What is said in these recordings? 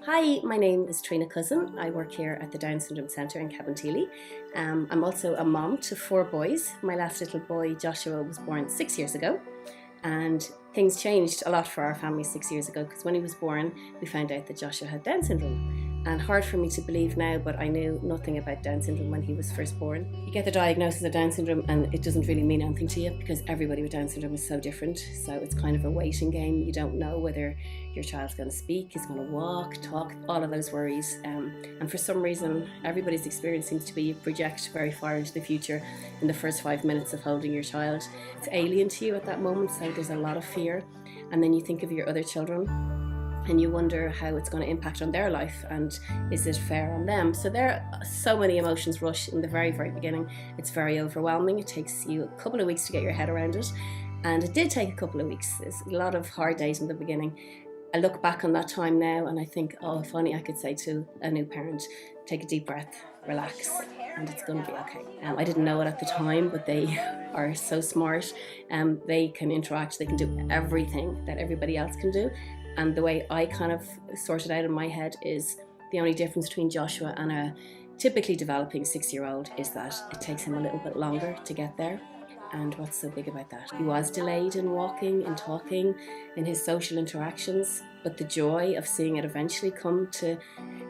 Hi, my name is Triona Cussen. I work here at the Down Syndrome Centre in Cabinteely. I'm also a mom to 4 boys. My last little boy, Joshua, was born 6 years ago. And things changed a lot for our family 6 years ago, because when he was born, we found out that Joshua had Down syndrome. And hard for me to believe now, but I knew nothing about Down syndrome when he was first born. You get the diagnosis of Down syndrome and it doesn't really mean anything to you, because everybody with Down syndrome is so different. So it's kind of a waiting game. You don't know whether your child's going to speak, is going to walk, talk, all of those worries. And for some reason, everybody's experience seems to be you project very far into the future in the first 5 minutes of holding your child. It's alien to you at that moment, so there's a lot of fear. And then you think of your other children and you wonder how it's going to impact on their life and is it fair on them. So there are so many emotions rush in the very beginning. It's very overwhelming. It takes you a couple of weeks to get your head around it, and it did take a couple of weeks. There's a lot of hard days in the beginning. I look back on that time now and I think, oh, if only I could say to a new parent, take a deep breath, relax, and it's going to be okay. I didn't know it at the time, but they are so smart. They can interact, they can do everything that everybody else can do. And the way I kind of sort it out in my head is the only difference between Joshua and a typically developing 6-year-old is that it takes him a little bit longer to get there. And what's so big about that? He was delayed in walking, in talking, in his social interactions, but the joy of seeing it eventually come to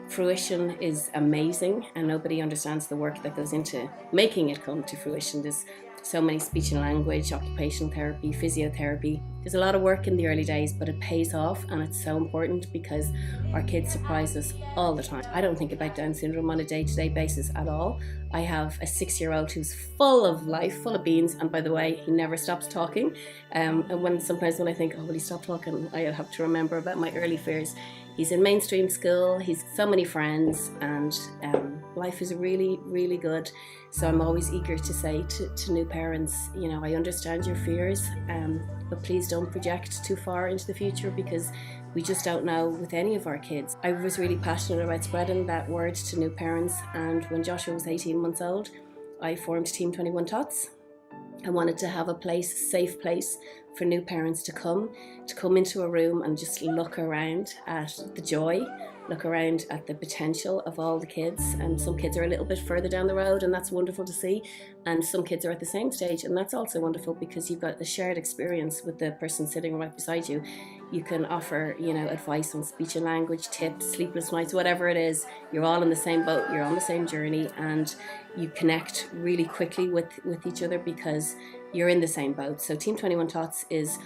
fruition is amazing, and nobody understands the work that goes into making it come to fruition. There's so many speech and language, occupational therapy, physiotherapy. There's a lot of work in the early days, but it pays off, and it's so important because our kids surprise us all the time. I don't think about Down syndrome on a day-to-day basis at all. I have a 6-year-old who's full of life, full of beans, and by the way, he never stops talking. And sometimes when I think, oh, will he stop talking, I have to remember about my early fears. He's in mainstream school, he's so many friends, and life is really, really good. So I'm always eager to say to new parents, you know, I understand your fears, but please don't project too far into the future, because we just don't know with any of our kids. I was really passionate about spreading that word to new parents, and when Joshua was 18 months old, I formed Team 21 Tots. I wanted to have a place, safe place for new parents to come into a room and just look around at the joy, look around at the potential of all the kids. And some kids are a little bit further down the road, and that's wonderful to see. And some kids are at the same stage, and that's also wonderful because you've got a shared experience with the person sitting right beside you. You can offer, you know, advice on speech and language, tips, sleepless nights, whatever it is. You're all in the same boat, you're on the same journey, and you connect really quickly with each other because you're in the same boat. So Team 21 Tots is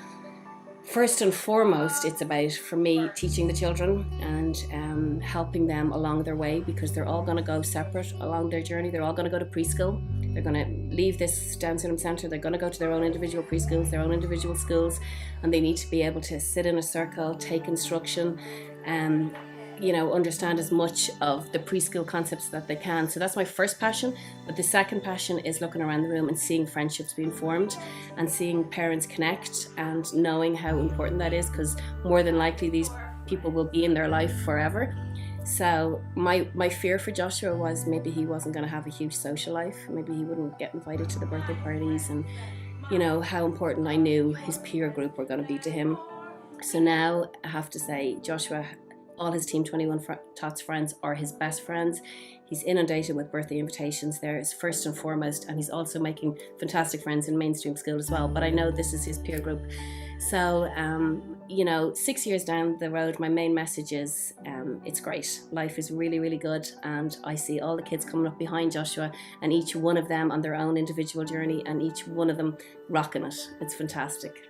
first and foremost, it's about, for me, teaching the children and helping them along their way, because they're all going to go separate along their journey. They're all going to go to preschool. They're going to leave this Down Syndrome Centre. They're going to go to their own individual preschools, their own individual schools, and they need to be able to sit in a circle, take instruction, you know, understand as much of the preschool concepts that they can. So that's my first passion. But the second passion is looking around the room and seeing friendships being formed and seeing parents connect and knowing how important that is, because more than likely these people will be in their life forever. So my fear for Joshua was maybe he wasn't going to have a huge social life. Maybe he wouldn't get invited to the birthday parties, and you know how important I knew his peer group were going to be to him. So now I have to say, Joshua, all his Team 21 Tots friends are his best friends. He's inundated with birthday invitations. There is first and foremost, and he's also making fantastic friends in mainstream school as well. But I know this is his peer group. So, you know, 6 years down the road, my main message is it's great. Life is really, really good. And I see all the kids coming up behind Joshua, and each one of them on their own individual journey, and each one of them rocking it. It's fantastic.